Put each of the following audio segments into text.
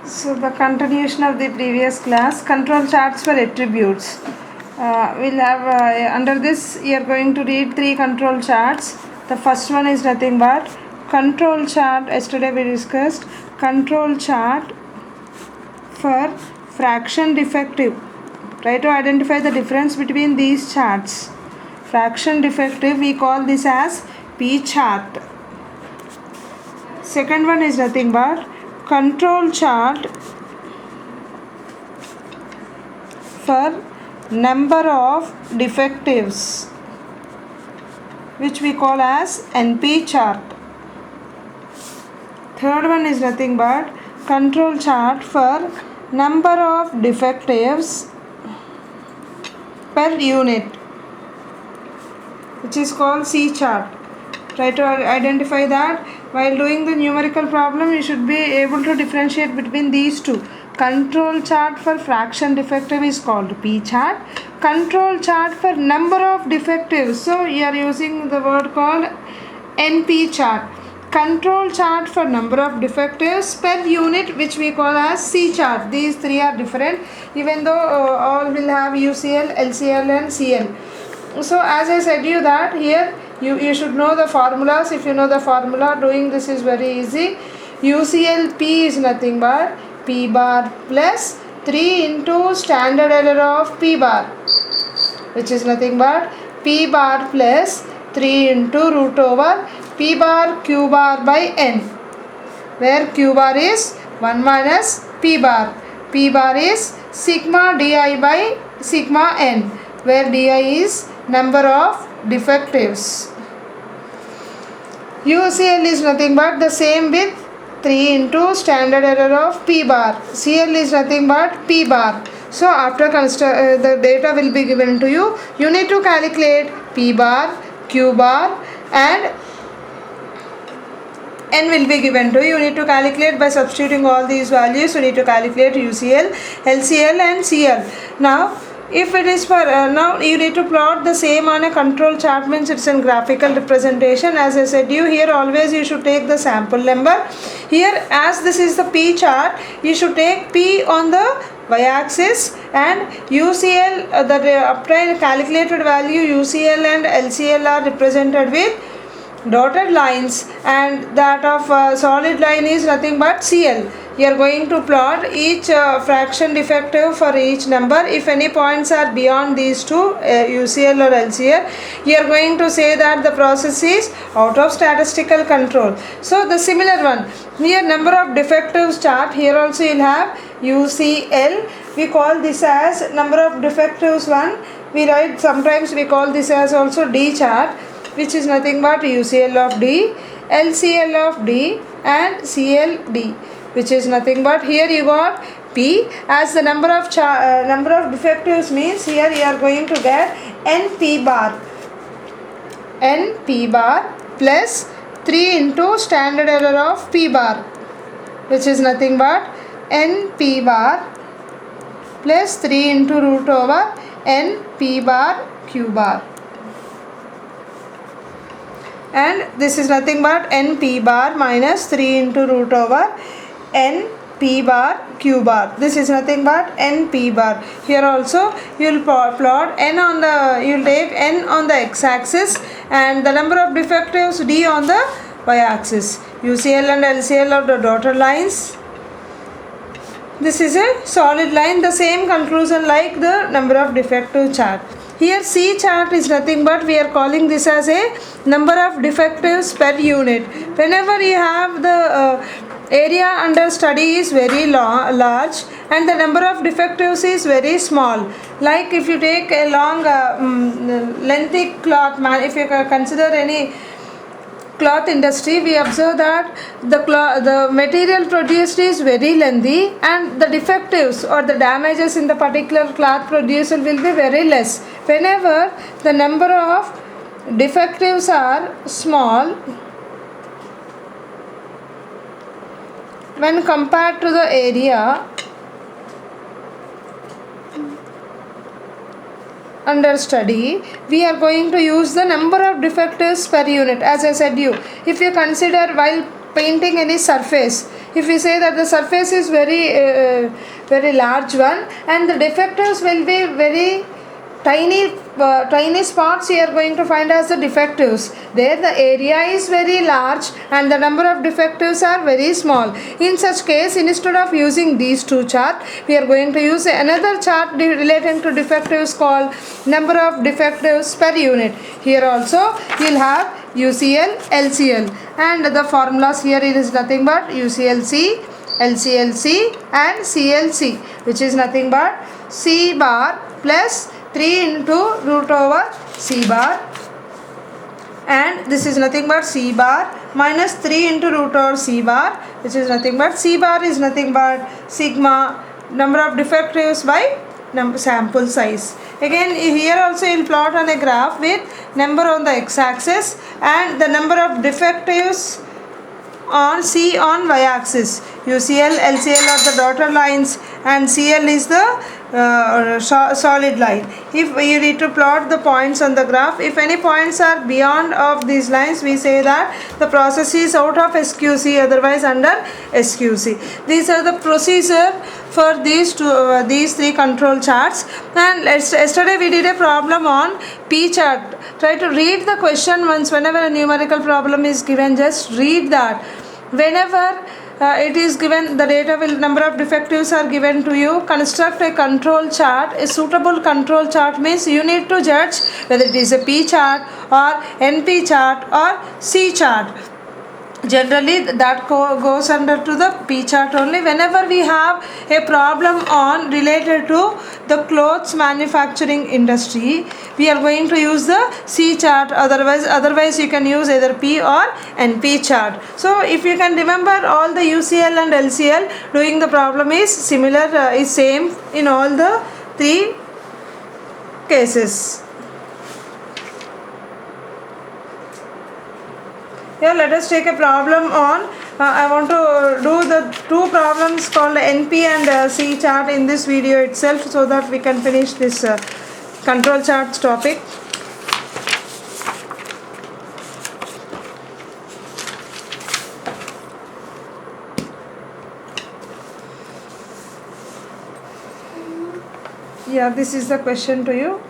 So the continuation of the previous class, control charts for attributes. We'll have under this you are going to read three control charts. The first one is nothing but control chart. Yesterday we discussed control chart for fraction defective. Try to identify the difference between these charts. Fraction defective, we call this as P chart. Second one is nothing but control chart for number of defectives, which we call as NP chart. Third one is nothing but control chart for number of defectives per unit, which is called C chart. Try to identify that. While doing the numerical problem, you should be able to differentiate between these two. Control chart for fraction defective is called P chart. Control chart for number of defectives, so you are using the word called NP chart. Control chart for number of defectives per unit, which we call as C chart. These three are different, even though all will have UCL, LCL and CL. So as I said you that here you should know the formulas. If you know the formula, doing this is very easy. UCL P is nothing but P bar plus 3 into standard error of P bar, which is nothing but P bar plus 3 into root over P bar Q bar by N, where Q bar is 1 minus P bar. P bar is sigma Di by sigma N, where Di is number of defectives. UCL is nothing but the same with 3 into standard error of P bar. CL is nothing but P bar. So after the data will be given to you, you need to calculate P bar, Q bar and N will be given to you. You need to calculate by substituting all these values. You need to calculate UCL, LCL and CL. Now if it is for now you need to plot the same on a control chart, means it's in graphical representation. As I said you, here always you should take the sample number. Here as this is the P chart, you should take P on the y-axis and UCL, the obtained calculated value UCL and LCL are represented with dotted lines, and that of solid line is nothing but CL. You are going to plot each fraction defective for each number. If any points are beyond these two, UCL or LCL, you are going to say that the process is out of statistical control. So the similar one, here number of defectives chart, here also you will have UCL. We call this as number of defectives 1. We write, sometimes we call this as also D chart, which is nothing but UCL of D, LCL of D and CLD, which is nothing but here you got P as the number of defectives, means here you are going to get NP bar plus 3 into standard error of P bar, which is nothing but NP bar plus 3 into root over NP bar Q bar. And this is nothing but NP bar minus 3 into root over NP bar Q bar. This is nothing but NP bar. Here also you will plot N on the, you will take N on the x-axis and the number of defectives D on the y-axis. UCL and LCL are the dotted lines. This is a solid line, the same conclusion like the number of defective chart. Here C chart is nothing but we are calling this as a number of defectives per unit. Whenever you have the area under study is very large and the number of defectives is very small, like if you take a long lengthy cloth, if you consider any cloth industry, we observe that the material produced is very lengthy and the defectives or the damages in the particular cloth produced will be very less. Whenever the number of defectives are small when compared to the area under study, we are going to use the number of defectives per unit. As I said you, if you consider while painting any surface, if we say that the surface is very large one and the defectives will be very tiny spots, we are going to find as the defectives. There the area is very large and the number of defectives are very small. In such case, instead of using these two charts, we are going to use another chart relating to defectives called number of defectives per unit. Here also you will have UCL, LCL, and the formulas here is nothing but UCLC, LCLC and CLC, which is nothing but C bar plus 3 into root over C bar, and this is nothing but C bar minus 3 into root over C bar, which is nothing but C bar is nothing but sigma number of defectives by sample size. Again here also you will plot on a graph with number on the x-axis and the number of defectives on C on y-axis. UCL, LCL are the dotted lines and CL is the solid line. If you need to plot the points on the graph, if any points are beyond of these lines, we say that the process is out of SQC, otherwise under SQC. These are the procedure for these three control charts. And yesterday we did a problem on P chart. Try to read the question once. Whenever a numerical problem is given, just read that. Whenever it is given, the data will number of defectives are given to you, construct a control chart. A suitable control chart means you need to judge whether it is a P chart or NP chart or C chart. Generally that goes under to the P chart only. Whenever we have a problem on related to the clothes manufacturing industry, we are going to use the C chart. Otherwise you can use either P or NP chart. So if you can remember, all the UCL and LCL doing the problem is similar, is same in all the three cases. Here let us take a problem on, I want to do the two problems called NP and C chart in this video itself, so that we can finish this control charts topic. Yeah, this is the question to you.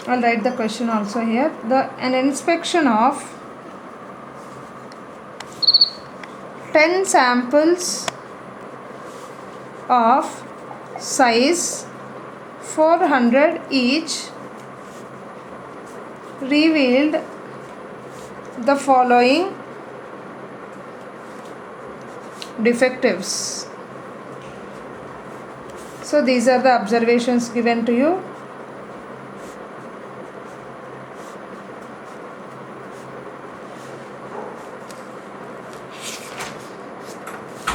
I'll write the question also here. An inspection of 10 samples of size 400 each revealed the following defectives. So these are the observations given to you.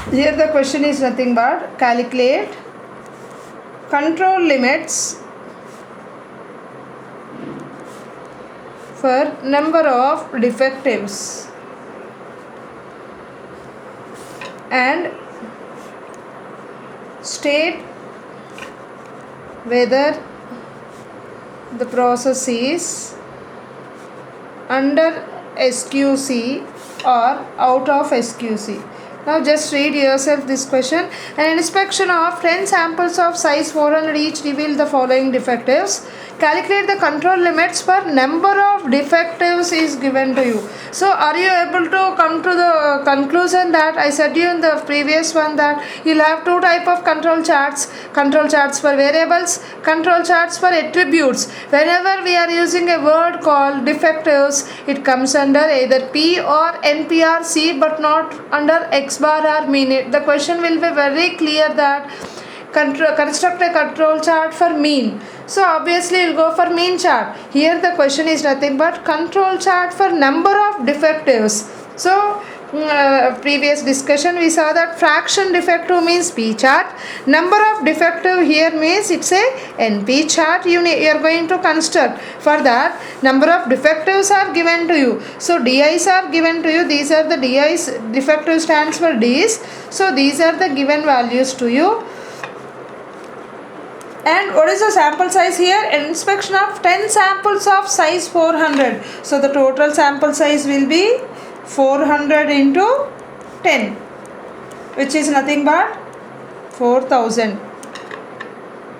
Here the question is nothing but calculate control limits for number of defectives and state whether the process is under SQC or out of SQC. Now just read yourself this question. An inspection of 10 samples of size 400 each revealed the following defectives. Calculate the control limits per number of defectives is given to you. So are you able to come to the conclusion that I said you in the previous one, that you'll have two type of control charts for variables, control charts for attributes. Whenever we are using a word called defectives, it comes under either P or NP or C, but not under X bar or mean. The question will be very clear that construct a control chart for mean. So obviously we'll go for mean chart. Here the question is nothing but control chart for number of defectives. So previous discussion we saw that fraction defective means P chart. Number of defective here means it's a NP chart. You are going to construct. For that, number of defectives are given to you. So DIs are given to you. These are the DIs. Defective stands for Ds. So these are the given values to you. And what is the sample size here? Inspection of 10 samples of size 400. So the total sample size will be 400 into 10, which is nothing but 4000.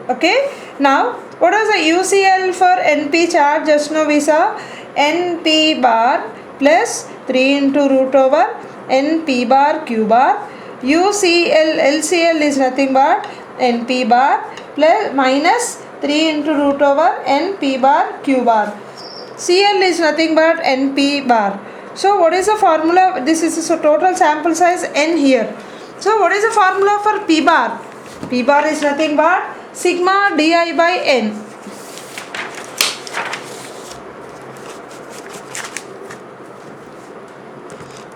Okay. Now what is the UCL for NP chart? Just now we saw NP bar plus 3 into root over NP bar Q bar. UCL LCL is nothing but NP bar plus minus 3 into root over NP bar Q bar. CL is nothing but NP bar. So what is the formula? This is a total sample size N here. So what is the formula for P bar? P bar is nothing but sigma di by N.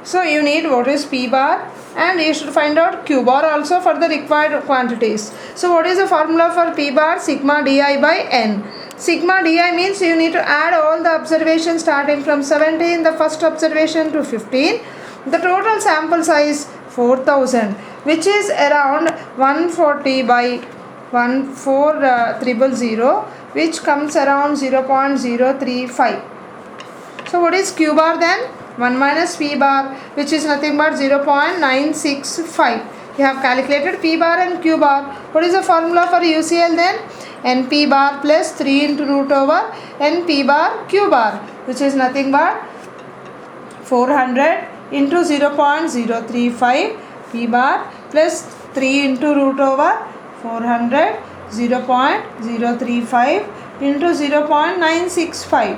So you need what is P bar, and you should find out Q bar also for the required quantities. So what is the formula for P bar? Sigma di by N. Sigma di means you need to add all the observations starting from 17, the first observation, to 15. The total sample size 4000, which is around 140 by 14000, which comes around 0.035. So what is Q bar then? 1 minus P bar, which is nothing but 0.965. You have calculated P bar and Q bar. What is the formula for UCL then? NP bar plus 3 into root over NP bar Q bar, which is nothing but 400 into 0.035 P bar plus 3 into root over 400, 0.035 into 0.965,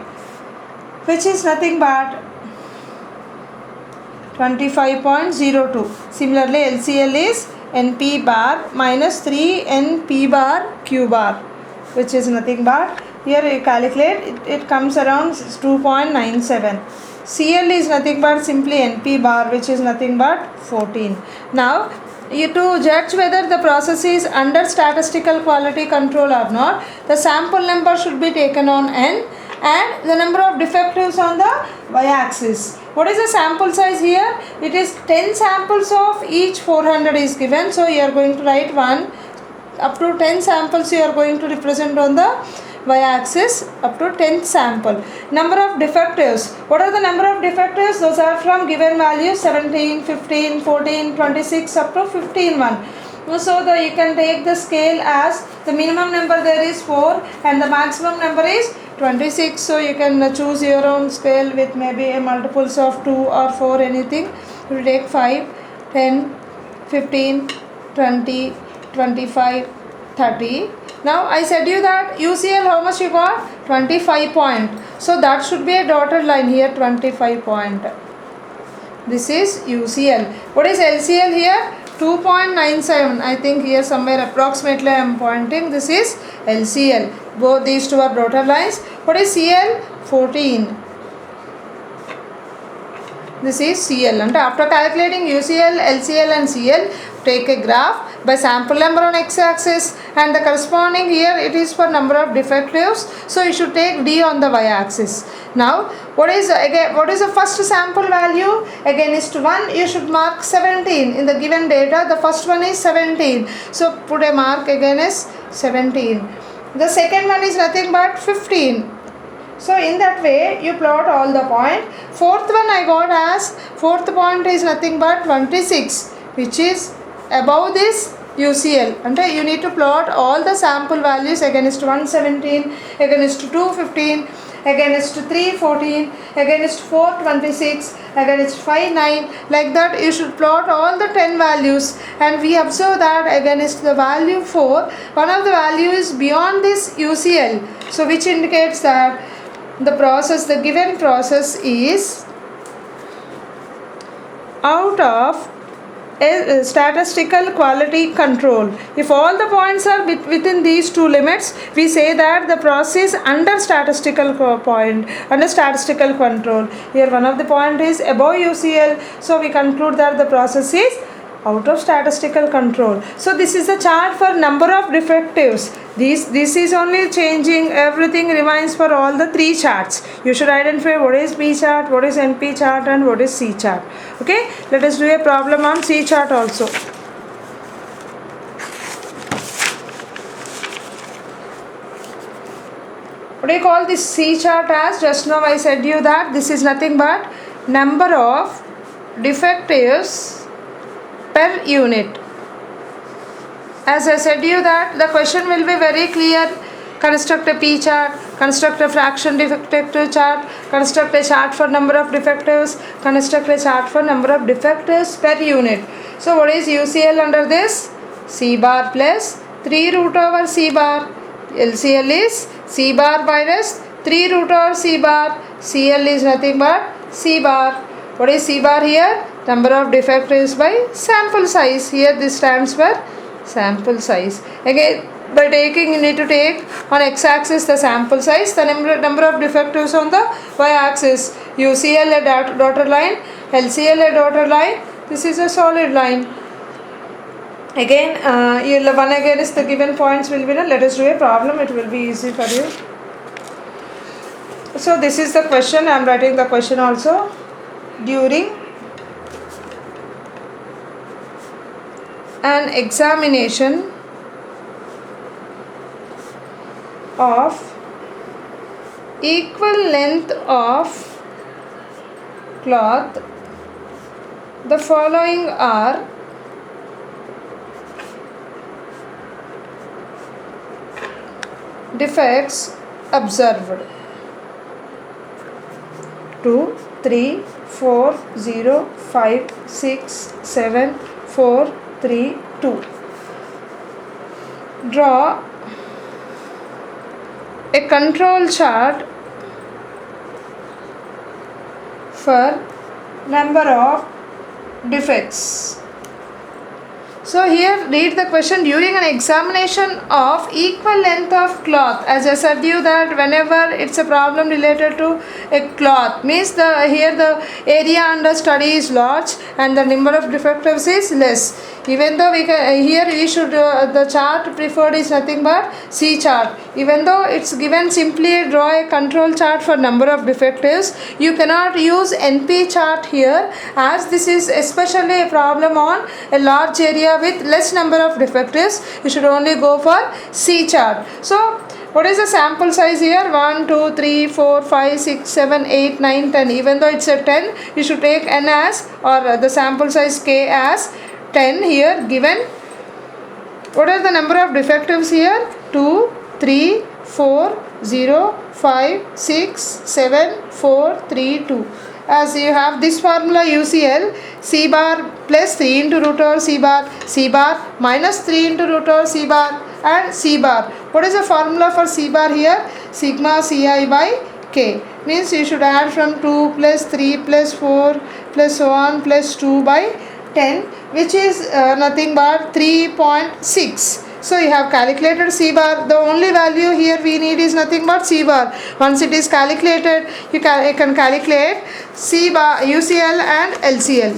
which is nothing but 25.02. Similarly, LCL is NP bar minus 3 NP bar Q bar, which is nothing but, here you calculate, it comes around 2.97. CL is nothing but simply NP bar, which is nothing but 14. Now, to judge whether the process is under statistical quality control or not, the sample number should be taken on N and the number of defectives on the y-axis. What is the sample size here? It is 10 samples of each 400 is given. So you are going to write 1 up to 10 samples you are going to represent on the y-axis up to 10th sample. Number of defectives. What are the number of defectives? Those are from given values 17, 15, 14, 26 up to 15 one. So you can take the scale as the minimum number there is 4 and the maximum number is 26. So you can choose your own scale with maybe a multiples of 2 or 4, anything. You will take 5, 10, 15, 20, 25, 30. Now I said you that UCL how much you got? 25 point. So that should be a dotted line here, 25 point. This is UCL. What is LCL here? 2.97. I think here somewhere approximately I am pointing. This is LCL. Both these two are dotted lines. What is CL? 14. This is CL. And after calculating UCL, LCL and CL, take a graph by sample number on x-axis and the corresponding here it is for number of defectives. So you should take D on the y-axis. Now what is the first sample value? Against 1 you should mark 17. In the given data the first one is 17. So put a mark against 17. The second one is nothing but 15. So in that way you plot all the point. Fourth one I got as, fourth point is nothing but 26, which is above this UCL. And you need to plot all the sample values against 117, against 215, against 314, against 426, against 59. Like that you should plot all the 10 values, and we observe that against the value 4, one of the value is beyond this UCL. So which indicates that the given process is out of a statistical quality control. If all the points are within these two limits, we say that the process under statistical control. Here one of the point is above UCL, so we conclude that the process is out of statistical control. So this is the chart for number of defectives. This is only changing, everything remains for all the 3 charts. You should identify what is P chart, what is NP chart and what is C chart. Okay, let us do a problem on C chart also. What do you call this C chart as? Just now I said you that this is nothing but number of defectives per unit. As I said you that the question will be very clear. Construct a P chart, construct a fraction defective chart, construct a chart for number of defectives, construct a chart for number of defectives per unit. So what is UCL under this? C bar plus 3 root over C bar. LCL is C bar minus 3 root over C bar. CL is nothing but C bar. What is C bar here? Number of defectives by sample size. Here this stands for sample size. Again, by taking, you need to take on x-axis the sample size, the number of defectives on the y-axis. UCL a dotted line, LCL a dotted line. This is a solid line. Again, one again is the given points will be done. Let us do a problem. It will be easy for you. So this is the question. I am writing the question also. During an examination of equal length of cloth, the following are defects observed. 2, 3, 4, 0, 5, 6, 7, 4, 3, 2. Draw a control chart for number of defects. So here read the question. During an examination of equal length of cloth, as I said you that whenever it's a problem related to a cloth, means here the area under study is large and the number of defectives is less. Even though here we should the chart preferred is nothing but C chart. Even though it's given simply draw a control chart for number of defectives, you cannot use NP chart here, as this is especially a problem on a large area with less number of defectives. You should only go for C chart. So what is the sample size here? 1, 2, 3, 4, 5, 6, 7, 8, 9, 10. Even though it's a 10, you should take N as, or the sample size K as 10 here given. What are the number of defectives here? 2, 3, 4, 0, 5, 6, 7, 4, 3, 2. As you have this formula UCL, C bar plus 3 into root over C bar minus 3 into root over C bar and C bar. What is the formula for C bar here? Sigma Ci by K. Means you should add from 2 plus 3 plus 4 plus so on plus 2 by 10, which is nothing but 3.6. So you have calculated C bar. The only value here we need is nothing but C bar. Once it is calculated, you can calculate C bar, UCL and LCL.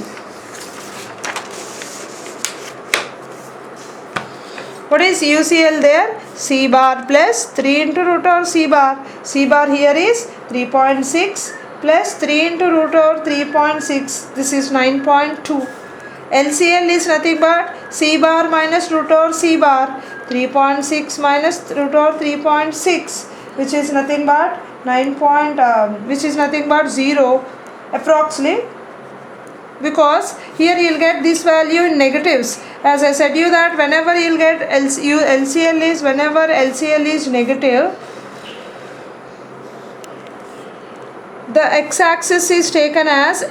What is UCL there? C bar plus 3 into root over C bar. C bar here is 3.6 plus 3 into root over 3.6. This is 9.2. LCL is nothing but C bar minus root over C bar. 3.6 minus root over 3.6, which is nothing but 0 approximately, because here you will get this value in negatives. As I said you that whenever you will get LCL is, whenever LCL is negative, the x-axis is taken as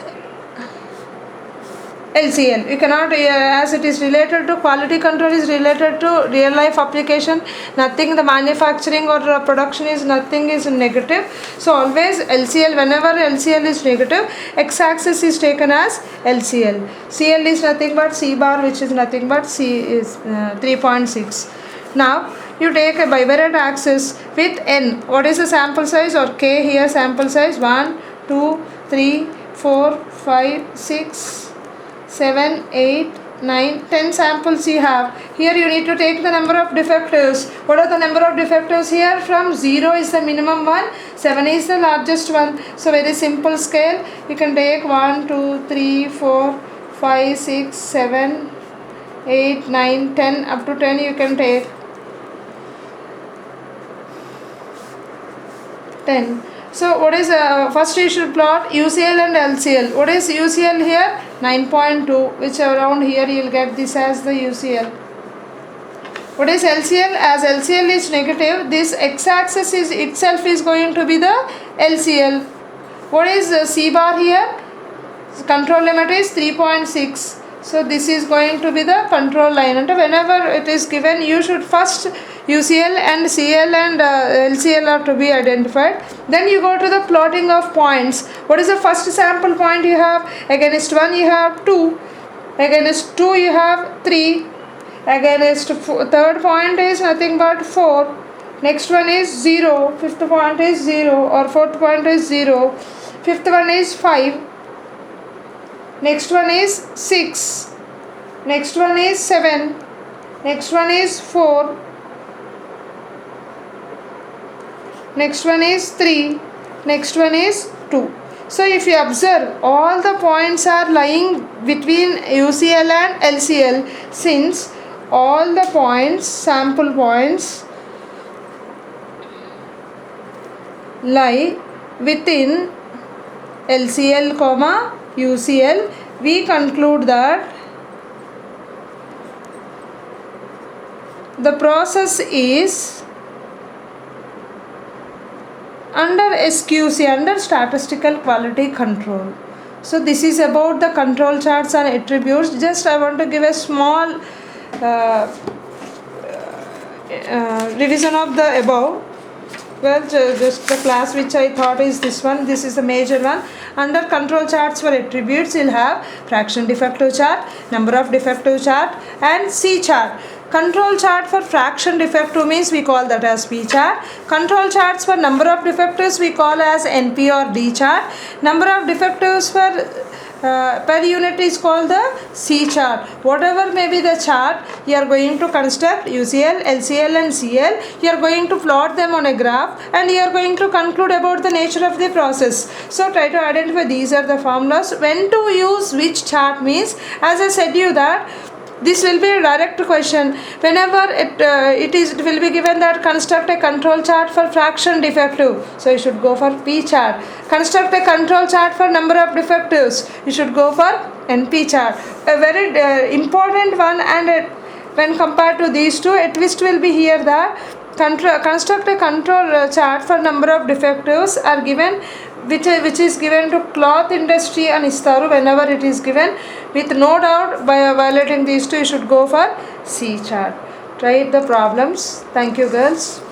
LCL. You cannot, as it is related to quality control, is related to real life application. Nothing, the manufacturing or production is nothing is negative. So always LCL, whenever LCL is negative, x-axis is taken as LCL. CL is nothing but C bar, which is nothing but C is 3.6. Now you take a bivariate axis with N. What is the sample size, or K here? Sample size 1, 2, 3, 4, 5, 6, 7, 8, 9, 10 samples you have. Here you need to take the number of defectives. What are the number of defectives here? From 0 is the minimum one, 7 is the largest one. So very simple scale. You can take 1, 2, 3, 4, 5, 6, 7, 8, 9, 10. Up to 10 you can take. 10. So what is first you should plot UCL and LCL. What is UCL here? 9.2, which around here you will get this as the UCL. What is LCL? As LCL is negative, this x-axis is itself is going to be the LCL. What is C bar here? Control limit is 3.6. So this is going to be the control line, and whenever it is given, you should first UCL and CL and LCL are to be identified. Then you go to the plotting of points. What is the first sample point you have? Against 1 you have 2, against 2 you have 3, against third point is nothing but 4, next one is 0, fifth point is 0 or fourth point is 0, fifth one is 5, next one is 6, next one is 7, next one is 4, next one is 3, next one is 2. So if you observe, all the points are lying between UCL and LCL, since all the points, sample points, lie within LCL comma UCL, we conclude that the process is under SQC, under statistical quality control. So this is about the control charts and attributes. Just I want to give a small revision of the above. Well, just the class which I thought is this one. This is the major one. Under control charts for attributes, you'll have fraction defective chart, number of defective chart, and C chart. Control chart for fraction defective means we call that as P chart. Control charts for number of defectives we call as NP or D chart. Number of defectives for per unit is called the C chart. Whatever may be the chart, you are going to construct UCL, LCL and CL. You are going to plot them on a graph, and you are going to conclude about the nature of the process. So try to identify these are the formulas. When to use which chart means, as I said you that this will be a direct question. Whenever it will be given that construct a control chart for fraction defective, so you should go for P chart. Construct a control chart for number of defectives, you should go for NP chart. A very important one, and when compared to these two, a twist will be here that construct a control chart for number of defectives are given, which is given to cloth industry and Istaru. Whenever it is given, with no doubt, by violating these two, you should go for C chart. Try the problems. Thank you, girls.